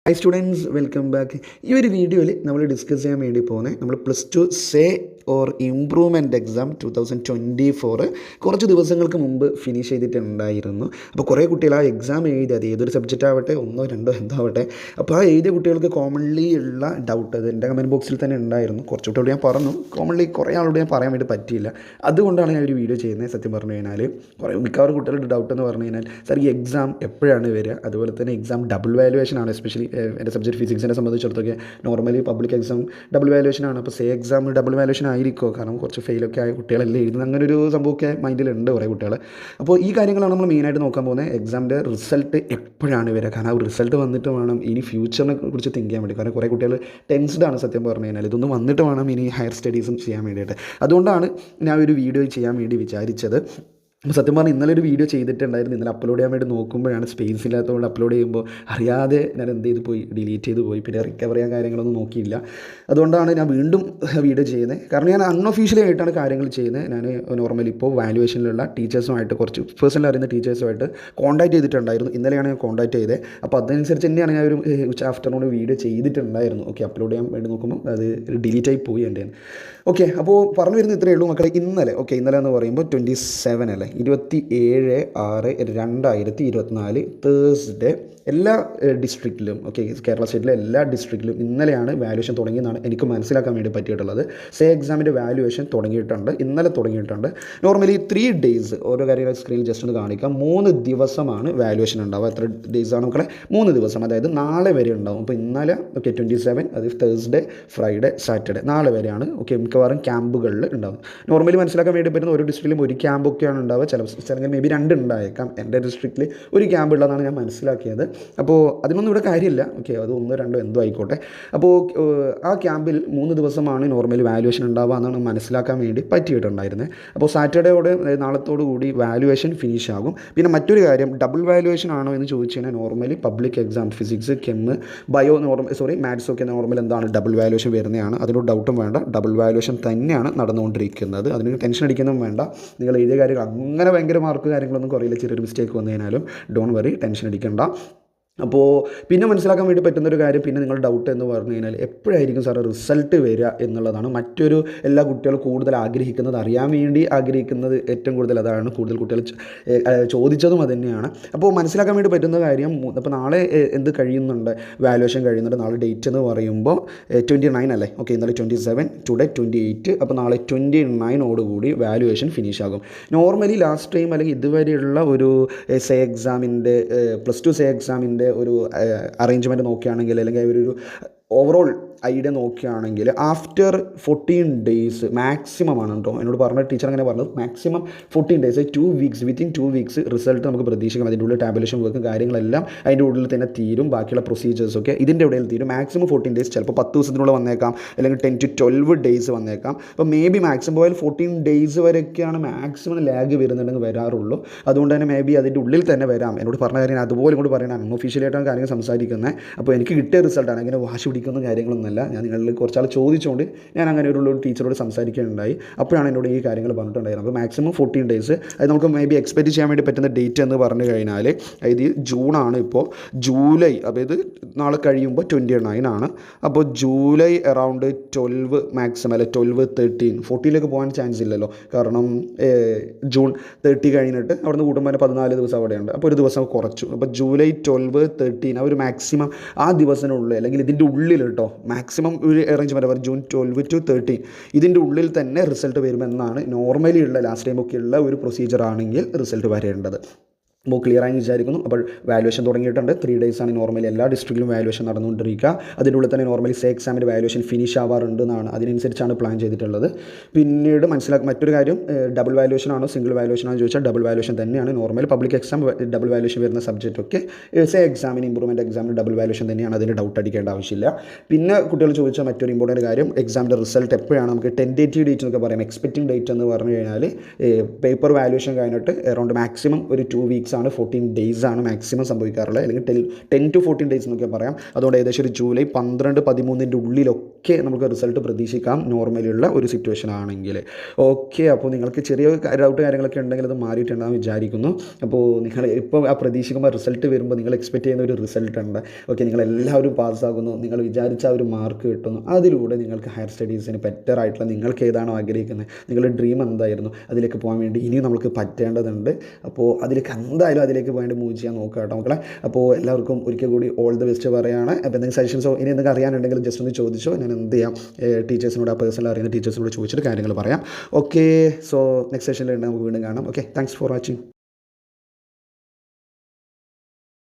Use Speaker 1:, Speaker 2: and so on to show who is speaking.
Speaker 1: High students, welcome back. ഈ ഒരു വീഡിയോയിൽ നമ്മൾ ഡിസ്കസ് ചെയ്യാൻ വേണ്ടി പോകുന്നത് നമ്മൾ +2 സേ ഓർ ഇംപ്രൂവ്മെൻറ്റ് എക്സാം 2024 കുറച്ച് ദിവസങ്ങൾക്ക് മുമ്പ് ഫിനിഷ് ചെയ്തിട്ടുണ്ടായിരുന്നു. അപ്പോൾ കുറേ കുട്ടികൾ ആ എക്സാം എഴുതി, അത് ഏതൊരു സബ്ജക്റ്റ് ആവട്ടെ, ഒന്നോ രണ്ടോ എന്തോ ആവട്ടെ, അപ്പോൾ ആ എഴുതിയ കുട്ടികൾക്ക് കോമൺലി ഉള്ള ഡൗട്ട് അത് എൻ്റെ കമൻറ്റ് ബോക്സിൽ തന്നെ ഉണ്ടായിരുന്നു. കുറച്ച് കുട്ടികളോട് ഞാൻ പറഞ്ഞു, കോമൺലി കുറേ ആളോട് ഞാൻ പറയാൻ വേണ്ടി പറ്റിയില്ല. അതുകൊണ്ടാണ് ഞാൻ ഒരു വീഡിയോ ചെയ്യുന്നത്. സത്യം പറഞ്ഞു കഴിഞ്ഞാൽ മിക്കവാറും കുട്ടികളുടെ ഡൗട്ട് എന്ന് പറഞ്ഞു കഴിഞ്ഞാൽ, സാർ ഈ എക്സാം എപ്പോഴാണ് വരിക, അതുപോലെ തന്നെ എക്സാം ഡബിൾ വാല്യുവേഷൻ ആണ്. എസ്പെഷ്യലി എൻ്റെ സബ്ജക്റ്റ് ഫിസിക്സിനെ സംബന്ധിച്ചിടത്തൊക്കെ normally public exam double valuation ആണ്. അപ്പോൾ സേ എക്സാം ഡബിൾ വാല്യുവേഷൻ ആയിരിക്കുമോ, കാരണം കുറച്ച് ഫെയിലൊക്കെ ആയ കുട്ടികളെല്ലാം എഴുതുന്നത്, അങ്ങനെ ഒരു സംഭവമൊക്കെ മൈൻഡിലുണ്ട് കുറേ കുട്ടികൾ. അപ്പോൾ ഈ കാര്യങ്ങളാണ് നമ്മൾ മെയിനായിട്ട് നോക്കാൻ പോകുന്നത്. എക്സാമിൻ്റെ റിസൾട്ട് എപ്പോഴാണ് വരിക, കാരണം ആ റിസൾട്ട് വന്നിട്ട് വേണം ഇനി ഫ്യൂച്ചറിനെ കുറിച്ച് തിങ്ക് ചെയ്യാൻ വേണ്ടി. കാരണം കുറേ കുട്ടികൾ ടെൻസ്ഡാണ് സത്യം പറഞ്ഞു കഴിഞ്ഞാൽ. ഇതൊന്നും വന്നിട്ട് വേണം ഇനി ഹയർ സ്റ്റഡീസും ചെയ്യാൻ വേണ്ടിയിട്ട്. അതുകൊണ്ടാണ് ഞാൻ ഒരു വീഡിയോ ചെയ്യാൻ വേണ്ടി വിചാരിച്ചത്. അപ്പോൾ സത്യം പറഞ്ഞാൽ ഇന്നലെ ഒരു വീഡിയോ ചെയ്തിട്ടുണ്ടായിരുന്നു. ഇന്നലെ അപ്ലോഡ് ചെയ്യാൻ വേണ്ടി നോക്കുമ്പോഴാണ് സ്പേസ് ഇല്ലാത്തതുകൊണ്ട് അപ്ലോഡ് ചെയ്യുമ്പോൾ അറിയാതെ ഞാൻ എന്ത് ചെയ്ത് പോയി, ഡിലീറ്റ് ചെയ്ത് പോയി. പിന്നെ റിക്കവർ ചെയ്യാൻ കാര്യങ്ങളൊന്നും നോക്കിയില്ല. അതുകൊണ്ടാണ് ഞാൻ വീണ്ടും വീഡിയോ ചെയ്യുന്നത്. കാരണം ഞാൻ അൺഒഫീഷ്യലി ആയിട്ടാണ് കാര്യങ്ങൾ ചെയ്യുന്നത്. ഞാൻ നോർമലി ഇപ്പോൾ വാല്യുവേഷനിലുള്ള ടീച്ചേഴ്സുമായിട്ട്, കുറച്ച് പേഴ്സണൽ അറിയുന്ന ടീച്ചേഴ്സുമായിട്ട് കോൺടാക്ട് ചെയ്തിട്ടുണ്ടായിരുന്നു. ഇന്നലെയാണ് ഞാൻ കോൺടാക്ട് ചെയ്തത്. അപ്പോൾ അതനുസരിച്ച് തന്നെയാണ് ഞാൻ ഒരു ഉച്ച ആഫ്റ്റർനൂൺ വീഡിയോ ചെയ്തിട്ടുണ്ടായിരുന്നു. ഓക്കെ, അപ്ലോഡ് ചെയ്യാൻ വേണ്ടി നോക്കുമ്പോൾ അത് ഡിലീറ്റ് ആയി പോയി എൻ്റെ. ഓക്കെ, അപ്പോൾ പറഞ്ഞു വരുന്നത് ഇത്രയേ ഉള്ളൂ മക്കളെ. ഇന്നലെ എന്ന് പറയുമ്പോൾ 27 അല്ലേ, 27/6/2024 തേഴ്സ്ഡേ എല്ലാ ഡിസ്ട്രിക്റ്റിലും, ഓക്കെ, കേരള സ്റ്റേറ്റിലെ എല്ലാ ഡിസ്ട്രിക്റ്റിലും ഇന്നലെയാണ് വാല്യുവേഷൻ തുടങ്ങിയെന്നാണ് എനിക്ക് മനസ്സിലാക്കാൻ വേണ്ടി പറ്റിയിട്ടുള്ളത്. സേ എക്സാമിൻ്റെ വാല്യുവേഷൻ തുടങ്ങിയിട്ടുണ്ട്, ഇന്നലെ തുടങ്ങിയിട്ടുണ്ട്. നോർമലി 3 days, ഓരോ കാര്യങ്ങൾ സ്ക്രീനിൽ ജസ്റ്റ് ഒന്ന് കാണിക്കാം. 3 ദിവസമാണ് വാല്യുവേഷൻ ഉണ്ടാവുക. എത്ര ഡേയ്സാണ് മക്കളെ? 3 ദിവസം, അതായത് നാളെ വരെ ഉണ്ടാവും. അപ്പോൾ ഇന്നലെ, ഓക്കെ, 27, അത് തേഴ്സ്ഡേ, ഫ്രൈഡേ, സാറ്റർഡേ, നാളെ വരെയാണ്. ഓക്കെ, മിക്കവാറും ക്യാമ്പുകളിൽ ഉണ്ടാവും. നോർമലി മനസ്സിലാക്കാൻ വേണ്ടി പറ്റുന്ന ഓരോ ഡിസ്ട്രിക്റ്റിലും ഒരു ക്യാമ്പൊക്കെയാണ് ഉണ്ടാവുക. ചില സ്ഥലങ്ങളിൽ മേ ബി 2 ഉണ്ടായേക്കാം. എൻ്റെ ഡിസ്ട്രിക്റ്റിൽ ഒരു ക്യാമ്പ് ഉള്ളതാണ് ഞാൻ മനസ്സിലാക്കിയത്. അപ്പോൾ അതിനൊന്നും ഇവിടെ കാര്യമില്ല. ഓക്കെ, അത് 1, 2 എന്തോ ആയിക്കോട്ടെ. അപ്പോൾ ആ ക്യാമ്പിൽ 3 ദിവസമാണ് നോർമലി വാല്യുവേഷൻ ഉണ്ടാവുക എന്നാണ് മനസ്സിലാക്കാൻ വേണ്ടി പറ്റിയിട്ടുണ്ടായിരുന്നത്. അപ്പോൾ സാറ്റർഡേയോടെ, നാളത്തോടു കൂടി വാല്യുവേഷൻ ഫിനിഷ് ആകും. പിന്നെ മറ്റൊരു കാര്യം, ഡബിൾ വാല്യുവേഷൻ ആണോ എന്ന് ചോദിച്ചു കഴിഞ്ഞാൽ normally public exam physics, came, bio, maths ഒക്കെ നോർമൽ എന്താണ് ഡബിൾ വാല്യുവേഷൻ വരുന്നതാണ്. അതിനൊരു ഡൗട്ടും വേണ്ട. ഡബിൾ വാല്യുവേഷൻ തന്നെയാണ് നടന്നുകൊണ്ടിരിക്കുന്നത്. അതിന് ടെൻഷൻ അടിക്കൊന്നും വേണ്ട. നിങ്ങൾ എഴുതിയ കാര്യങ്ങൾ അങ്ങനെ ഭയങ്കര മാർക്ക് കാര്യങ്ങളൊന്നും കുറയില്ല. ചെറിയൊരു മിസ്റ്റേക്ക് വന്നു കഴിഞ്ഞാലും ഡോണ്ട് വറി, ടെൻഷൻ അടിക്കണ്ട. അപ്പോൾ പിന്നെ മനസ്സിലാക്കാൻ വേണ്ടി പറ്റുന്നൊരു കാര്യം, പിന്നെ നിങ്ങളുടെ ഡൗട്ട് എന്ന് പറഞ്ഞു കഴിഞ്ഞാൽ എപ്പോഴായിരിക്കും സാർ റിസൾട്ട് വരിക എന്നുള്ളതാണ്. മറ്റൊരു എല്ലാ കുട്ടികളും കൂടുതൽ ആഗ്രഹിക്കുന്നത്, അറിയാൻ വേണ്ടി ആഗ്രഹിക്കുന്നത് ഏറ്റവും കൂടുതൽ അതാണ്. കൂടുതൽ കുട്ടികൾ ചോദിച്ചതും അത് തന്നെയാണ്. അപ്പോൾ മനസ്സിലാക്കാൻ വേണ്ടി പറ്റുന്ന കാര്യം, അപ്പോൾ നാളെ എന്ത് കഴിയുന്നുണ്ട്, വാല്യുവേഷൻ കഴിയുന്നുണ്ട്. നാളെ ഡേറ്റ് എന്ന് പറയുമ്പോൾ 29 അല്ലേ. ഓക്കെ, ഇന്നലെ 27, ടുഡേ 28. അപ്പോൾ നാളെ 29ഓടുകൂടി വാല്യുവേഷൻ ഫിനിഷ് ആകും. നോർമലി ലാസ്റ്റ് ടൈം അല്ലെങ്കിൽ ഇതുവരെയുള്ള ഒരു സേ എക്സാമിൻ്റെ, +2 സേ എക്സാമിൻ്റെ ഒരു അറേഞ്ച്മെൻറ്റ് നോക്കുകയാണെങ്കിൽ, അല്ലെങ്കിൽ ഒരു ഓവറോൾ ഐഡിയ നോക്കുകയാണെങ്കിൽ ആഫ്റ്റർ 14 days മാക്സിമം ആണ് കേട്ടോ. എന്നോട് പറഞ്ഞ ടീച്ചർ അങ്ങനെ പറഞ്ഞത്, maximum 14 days, 2 weeks, within 2 weeks result നമുക്ക് പ്രതീക്ഷിക്കാം. അതിൻ്റെ ഉള്ളിൽ ടാബുലേഷൻ വർക്കും കാര്യങ്ങളെല്ലാം അതിൻ്റെ ഉള്ളിൽ തന്നെ തീരും. ബാക്കിയുള്ള പ്രൊസീജിയേഴ്സൊക്കെ ഇതിൻ്റെ ഇടയിൽ തീരും. മാക്സിമം 14 days, ചിലപ്പോൾ 10 ദിവസത്തിനുള്ളിൽ വന്നേക്കാം, അല്ലെങ്കിൽ 10 to 12 days വന്നേക്കാം. അപ്പോൾ മേ ബി മാക്സിമം പോയാൽ 14 days വരെയൊക്കെയാണ് മാക്സിമം ലാഗ് വരുന്നുണ്ടെങ്കിൽ വരാറുള്ളൂ. അതുകൊണ്ട് തന്നെ മേ ബി അതിൻ്റെ ഉള്ളിൽ തന്നെ വരാം. എന്നോട് പറഞ്ഞ കാര്യം അതുപോലെ ഇങ്ങോട്ട് പറയണം. അൺഒഫീഷ്യലായിട്ടാണ് കാര്യങ്ങൾ സംസാരിക്കുന്നത്. അപ്പോൾ എനിക്ക് കിട്ടിയ റിസൾട്ടാണ്. അങ്ങനെ വാശി പിടിക്കുന്ന കാര്യങ്ങളൊന്നും അല്ല. ഞാൻ നിങ്ങളിൽ കുറച്ചാൾ ചോദിച്ചുകൊണ്ട് ഞാൻ അങ്ങനെ ഒരു ടീച്ചറോട് സംസാരിക്കാനുണ്ടായി. അപ്പോഴാണ് എന്നോട് ഈ കാര്യങ്ങൾ പറഞ്ഞിട്ടുണ്ടായിരുന്നത്. അപ്പോൾ മാക്സിമം 14 days, അത് നമുക്ക് മേ ബി എക്സ്പെക്റ്റ് ചെയ്യാൻ വേണ്ടി പറ്റുന്ന ഡേറ്റ് എന്ന് പറഞ്ഞു കഴിഞ്ഞാൽ, ഇത് ജൂണാണ്. ഇപ്പോൾ ജൂലൈ, അതായത് നാളെ കഴിയുമ്പോൾ 29 ആണ്. അപ്പോൾ ജൂലൈ അറൗണ്ട് 12 മാക്സിമം, അല്ലെ 12, 13, 14 പോകാൻ ചാൻസ് ഇല്ലല്ലോ. കാരണം ജൂൺ 30 കഴിഞ്ഞിട്ട് അവിടെ നിന്ന് കൂട്ടുമ്പോൾ 14 ദിവസം അവിടെയുണ്ട്. അപ്പോൾ ഒരു ദിവസം കുറച്ചു. അപ്പോൾ ജൂലൈ 12, 13 ആ ഒരു മാക്സിമം ആ ദിവസത്തിനുള്ളിൽ, അല്ലെങ്കിൽ ഇതിൻ്റെ ഉള്ളിൽ കേട്ടോ, മാക്സിമം ഒരു അറേഞ്ച്മെൻറ്റ് പറയും ജൂൺ 12 to 13 ഇതിൻ്റെ ഉള്ളിൽ തന്നെ റിസൾട്ട് വരുമെന്നാണ് നോർമലി ഉള്ള ലാസ്റ്റ് ടൈമൊക്കെ ഉള്ള ഒരു പ്രൊസീജിയർ ആണെങ്കിൽ റിസൾട്ട് വരേണ്ടത്. അപ്പോൾ ക്ലിയർ ആയി വിചാരിക്കുന്നു. അപ്പോൾ വാല്യുവേഷൻ തുടങ്ങിയിട്ടുണ്ട്. 3 days ആണ് നോർമലി എല്ലാ ഡിസ്ട്രിക്റ്റിലും വാല്യുവേഷൻ നടന്നുകൊണ്ടിരിക്കുക. അതിൻ്റെ ഉള്ളിൽ തന്നെ നോർമലി സേ എക്സാമിൻ്റെ വാല്യുവേഷൻ ഫിനിഷ് ആവാറുണ്ട് എന്നാണ്, അതിനനുസരിച്ചാണ് പ്ലാൻ ചെയ്തിട്ടുള്ളത്. പിന്നീട് മനസ്സിലാക്കുക മറ്റൊരു കാര്യം, ഡബിൾ വാല്യുവേഷൻ ആണോ സിംഗിൾ വാല്യുവേഷൻ ആണോ ചോദിച്ചാൽ ഡബിൾ വാല്യുവേഷൻ തന്നെയാണ്. Normally public exam double valuation വരുന്ന സബ്ജക്റ്റൊക്കെ സേ എക്സാമിന്, ഇംപ്രൂവ്മെൻറ്റ് എക്സാമിന് ഡബിൾ വാല്യുവേഷൻ തന്നെയാണ്. അതിന് ഡൗട്ട് അടിക്കേണ്ട ആവശ്യമില്ല. പിന്നെ കുട്ടികൾ ചോദിച്ചാൽ മറ്റൊരു ഇമ്പോർട്ടൻറ്റ് കാര്യം, എക്സാമിൻ്റെ റിസൾട്ട് എപ്പോഴാണ്, നമുക്ക് ടെൻറ്റേറ്റീവ് ഡേറ്റ് എന്നൊക്കെ പറയാം. എക്സ്പെക്റ്റിംഗ് ഡേറ്റ് എന്ന് പറഞ്ഞു കഴിഞ്ഞാൽ പേപ്പർ വാല്യുവേഷൻ കഴിഞ്ഞിട്ട് അറൗണ്ട് മാക്സിമം ഒരു 2 weeks ആണ്, 14 ഡേയ്സ് ആണ് മാക്സിമം സംഭവിക്കാറുള്ളത്, അല്ലെങ്കിൽ 10 to 14 ഡേയ്സ് എന്നൊക്കെ പറയാം. അതുകൊണ്ട് ഏകദേശം ഒരു ജൂലൈ 12-13 ഉള്ളിലൊക്കെ നമുക്ക് റിസൾട്ട് പ്രതീക്ഷിക്കാം നോർമലിയുള്ള ഒരു സിറ്റുവേഷൻ ആണെങ്കിൽ. ഓക്കെ, അപ്പോൾ നിങ്ങൾക്ക് ചെറിയ ഡൗട്ട് കാര്യങ്ങളൊക്കെ ഉണ്ടെങ്കിൽ അത് മാറിയിട്ടുണ്ടാകും വിചാരിക്കുന്നു. അപ്പോൾ നിങ്ങൾ ഇപ്പോൾ ആ പ്രതീക്ഷിക്കുമ്പോൾ റിസൾട്ട് വരുമ്പോൾ നിങ്ങൾ എക്സ്പെക്റ്റ് ചെയ്യുന്ന ഒരു റിസൾട്ട് ഉണ്ട്. ഓക്കെ, നിങ്ങളെല്ലാവരും പാസ്സാകുന്നു, നിങ്ങൾ വിചാരിച്ച ആ ഒരു മാർക്ക് കിട്ടുന്നു, അതിലൂടെ നിങ്ങൾക്ക് ഹയർ സ്റ്റഡീസിന് ബെറ്റർ ആയിട്ടുള്ള നിങ്ങൾക്ക് ഏതാണോ ആഗ്രഹിക്കുന്നത്, നിങ്ങളുടെ ഡ്രീം എന്തായിരുന്നു, അതിലേക്ക് പോകാൻ വേണ്ടി ഇനിയും നമുക്ക് പറ്റേണ്ടതുണ്ട്. അപ്പോൾ അതിലേക്ക് എന്തായാലും അതിലേക്ക് വേണ്ടി മൂവ് ചെയ്യാൻ നോക്കുക കേട്ടോ മക്കളെ. അപ്പോൾ എല്ലാവർക്കും ഒരിക്കൽ കൂടി ഓൾ ദി ബെസ്റ്റ് പറയുകയാണ്. അപ്പോൾ എന്തെങ്കിലും സജഷൻസോ ഇനി എന്തെങ്കിലും അറിയാനുണ്ടെങ്കിൽ ജസ്റ്റ് ഒന്ന് ചോദിച്ചോ, ഞാൻ എന്ത് ചെയ്യാം, ടീച്ചേഴ്സിനോട് ആ പേഴ്സണൽ അറിയുന്ന ടീച്ചേഴ്സിനോട് ചോദിച്ചിട്ട് കാര്യങ്ങൾ പറയാം. ഓക്കെ, സോ നെക്സ്റ്റ് സെഷനിൽ നമുക്ക് വീണ്ടും കാണാം. Okay, thanks for watching.